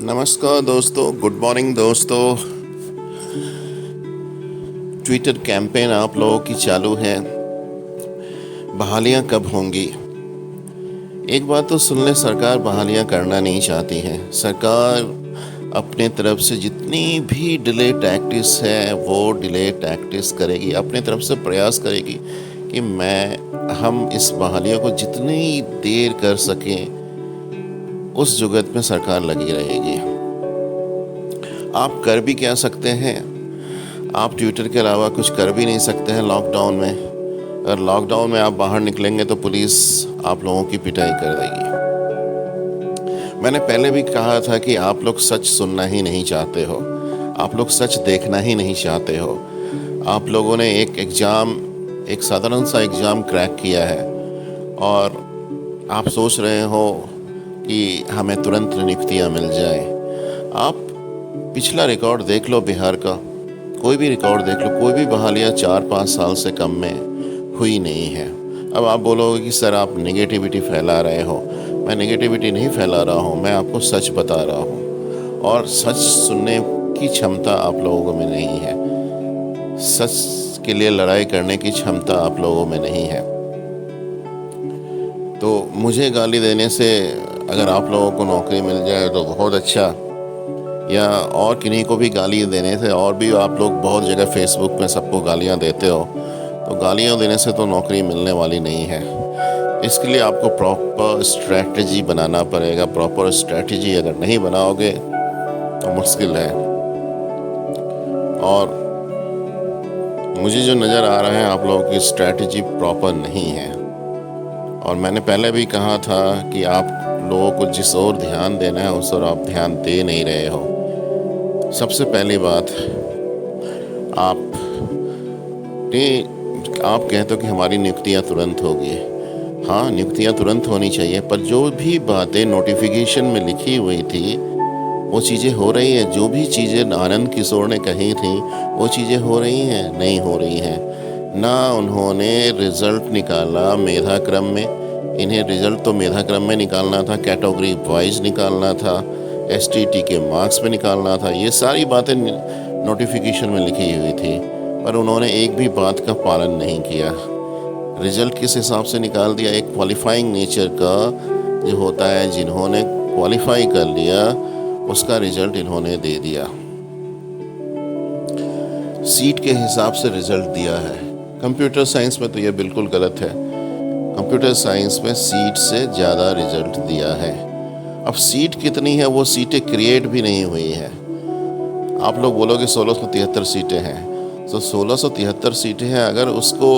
नमस्कार दोस्तों, good morning दोस्तों। ट्विटर कैंपेन आप लोगों की चालू है। बहालियां कब होंगी? एक बात तो सुन ले, सरकार बहालियां करना नहीं चाहती है। सरकार अपने तरफ से जितनी भी डिले टैक्टिस है वो डिले टैक्टिस करेगी, अपने तरफ से प्रयास करेगी कि हम इस बहालियों को जितनी देर कर सकें उस जुगत में सरकार लगी रहेगी। आप कर भी क्या सकते हैं? आप ट्विटर के अलावा कुछ कर भी नहीं सकते हैं लॉकडाउन में। अगर लॉकडाउन में आप बाहर निकलेंगे तो पुलिस आप लोगों की पिटाई कर देगी। मैंने पहले भी कहा था कि आप लोग सच सुनना ही नहीं चाहते हो, आप लोग सच देखना ही नहीं चाहते हो। आप लोगों ने एक साधारण सा एग्ज़ाम क्रैक किया है और आप सोच रहे हो कि हमें तुरंत नियुक्तियाँ मिल जाए। आप पिछला रिकॉर्ड देख लो, बिहार का कोई भी रिकॉर्ड देख लो, कोई भी बहालियाँ 4-5 साल से कम में हुई नहीं है। अब आप बोलोगे कि सर आप नेगेटिविटी फैला रहे हो। मैं नेगेटिविटी नहीं फैला रहा हूँ, मैं आपको सच बता रहा हूँ। और सच सुनने की क्षमता आप लोगों में नहीं है, सच के लिए लड़ाई करने की क्षमता आप लोगों में नहीं है। तो मुझे गाली देने से अगर आप लोगों को नौकरी मिल जाए तो बहुत अच्छा, या और किन्हीं को भी गाली देने से, और भी आप लोग बहुत जगह फेसबुक में सबको गालियां देते हो, तो गालियां देने से तो नौकरी मिलने वाली नहीं है। इसके लिए आपको प्रॉपर स्ट्रैटेजी बनाना पड़ेगा। प्रॉपर स्ट्रैटेजी अगर नहीं बनाओगे तो मुश्किल है। और मुझे जो नज़र आ रहा है आप लोगों की स्ट्रैटेजी प्रॉपर नहीं है। और मैंने पहले भी कहा था कि आप लोगों को जिस ओर ध्यान देना है उस ओर आप ध्यान दे नहीं रहे हो। सबसे पहली बात, आप कहते हो कि हमारी नियुक्तियां तुरंत होगी। हाँ, नियुक्तियां तुरंत होनी चाहिए, पर जो भी बातें नोटिफिकेशन में लिखी हुई थी वो चीज़ें हो रही हैं। जो भी चीज़ें आनंद किशोर ने कही थी वो चीज़ें हो रही हैं? नहीं हो रही हैं। ना उन्होंने रिज़ल्ट निकाला मेधा क्रम में। इन्हें रिज़ल्ट तो मेधा क्रम में निकालना था, कैटेगरी वाइज निकालना था, एसटीटी के मार्क्स में निकालना था। ये सारी बातें नोटिफिकेशन में लिखी हुई थी, पर उन्होंने एक भी बात का पालन नहीं किया। रिज़ल्ट किस हिसाब से निकाल दिया? एक क्वालिफाइंग नेचर का जो होता है, जिन्होंने क्वालिफाई कर लिया उसका रिज़ल्ट इन्होंने दे दिया। सीट के हिसाब से रिज़ल्ट दिया है। कंप्यूटर साइंस में तो ये बिल्कुल गलत है। कंप्यूटर साइंस में सीट से ज़्यादा रिज़ल्ट दिया है। अब सीट कितनी है? वो सीटें क्रिएट भी नहीं हुई है। आप लोग बोलोगे 1673 सीटें हैं, तो 1673 सीटें हैं। अगर उसको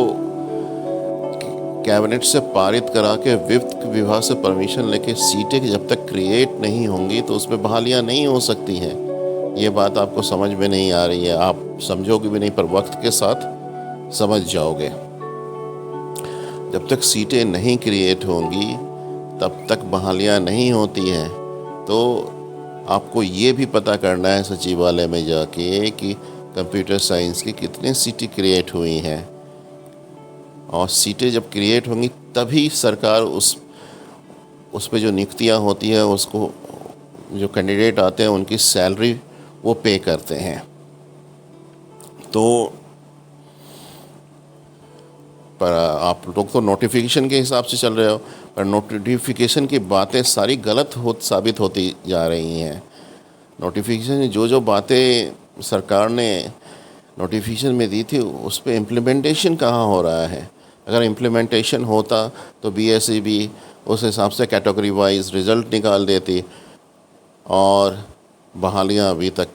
कैबिनेट से पारित करा के वित्त विभाग से परमिशन लेके सीटें जब तक क्रिएट नहीं होंगी तो उसमें बहालियां नहीं हो सकती हैं। ये बात आपको समझ में नहीं आ रही है, आप समझोगे भी नहीं, पर वक्त के साथ समझ जाओगे। जब तक सीटें नहीं क्रिएट होंगी तब तक बहालियां नहीं होती हैं। तो आपको ये भी पता करना है सचिवालय में जाके कि कंप्यूटर साइंस की कितने सीटें क्रिएट हुई हैं। और सीटें जब क्रिएट होंगी तभी सरकार उस पे जो नियुक्तियां होती है उसको, जो कैंडिडेट आते हैं उनकी सैलरी वो पे करते हैं। तो पर आप लोग तो नोटिफिकेशन के हिसाब से चल रहे हो, पर नोटिफिकेशन की बातें सारी गलत साबित होती जा रही हैं। नोटिफिकेशन जो बातें सरकार ने नोटिफिकेशन में दी थी उस पर इम्प्लीमेंटेशन कहाँ हो रहा है? अगर इम्प्लीमेंटेशन होता तो बीएसई भी उस हिसाब से कैटेगरी वाइज रिज़ल्ट निकाल देती और बहालियाँ अभी तक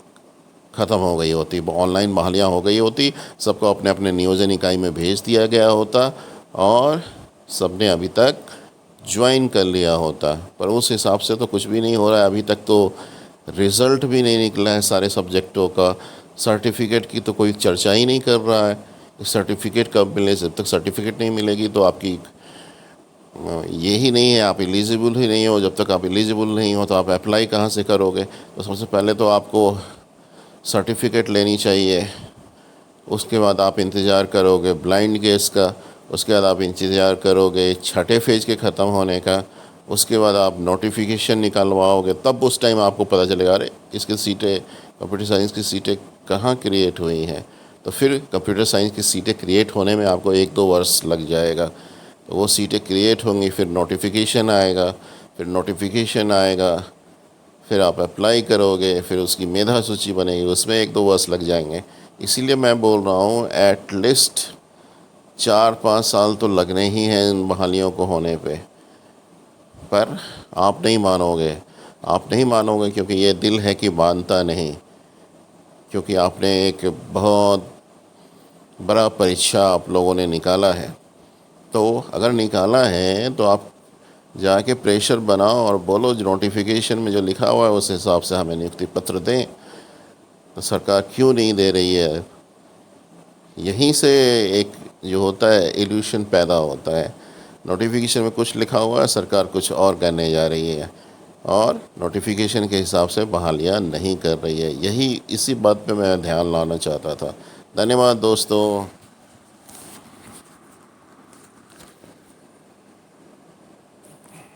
ख़त्म हो गई होती, ऑनलाइन बहालियाँ हो गई होती, सबको अपने अपने नियोजन इकाई में भेज दिया गया होता और सबने अभी तक ज्वाइन कर लिया होता। पर उस हिसाब से तो कुछ भी नहीं हो रहा है। अभी तक तो रिज़ल्ट भी नहीं निकला है सारे सब्जेक्टों का। सर्टिफिकेट की तो कोई चर्चा ही नहीं कर रहा है। सर्टिफिकेट कब मिले? जब तक सर्टिफिकेट नहीं मिलेगी तो आपकी ये ही नहीं है, आप एलिजिबल ही नहीं हो। जब तक आप एलिजिबल नहीं हो तो आप अप्लाई कहाँ से करोगे? तो सबसे पहले तो आपको सर्टिफिकेट लेनी चाहिए, उसके बाद आप इंतज़ार करोगे ब्लाइंड गेस का, उसके बाद आप इंतज़ार करोगे छठे फेज के ख़त्म होने का, उसके बाद आप नोटिफिकेशन निकलवाओगे, तब उस टाइम आपको पता चलेगा अरे इसकी सीटें, कंप्यूटर साइंस की सीटें कहाँ क्रिएट हुई हैं। तो फिर कंप्यूटर साइंस की सीटें क्रिएट होने में आपको 1-2 वर्ष लग जाएगा। तो वो सीटें क्रिएट होंगी, फिर नोटिफिकेशन आएगा, फिर आप अप्लाई करोगे, फिर उसकी मेधा सूची बनेगी, उसमें 1-2 वर्ष लग जाएंगे। इसीलिए मैं बोल रहा हूँ एट लीस्ट 4-5 साल तो लगने ही हैं इन बहालियों को होने पे। पर आप नहीं मानोगे क्योंकि ये दिल है कि मानता नहीं, क्योंकि आपने एक बहुत बड़ा परीक्षा आप लोगों ने निकाला है। तो अगर निकाला है तो आप जाके प्रेशर बनाओ और बोलो जो नोटिफिकेशन में जो लिखा हुआ है उस हिसाब से हमें नियुक्ति पत्र दें। तो सरकार क्यों नहीं दे रही है? यहीं से एक जो होता है इल्यूशन पैदा होता है। नोटिफिकेशन में कुछ लिखा हुआ है, सरकार कुछ और करने जा रही है और नोटिफिकेशन के हिसाब से बहालियाँ नहीं कर रही है। इसी बात पे मैं ध्यान लाना चाहता था। धन्यवाद दोस्तों।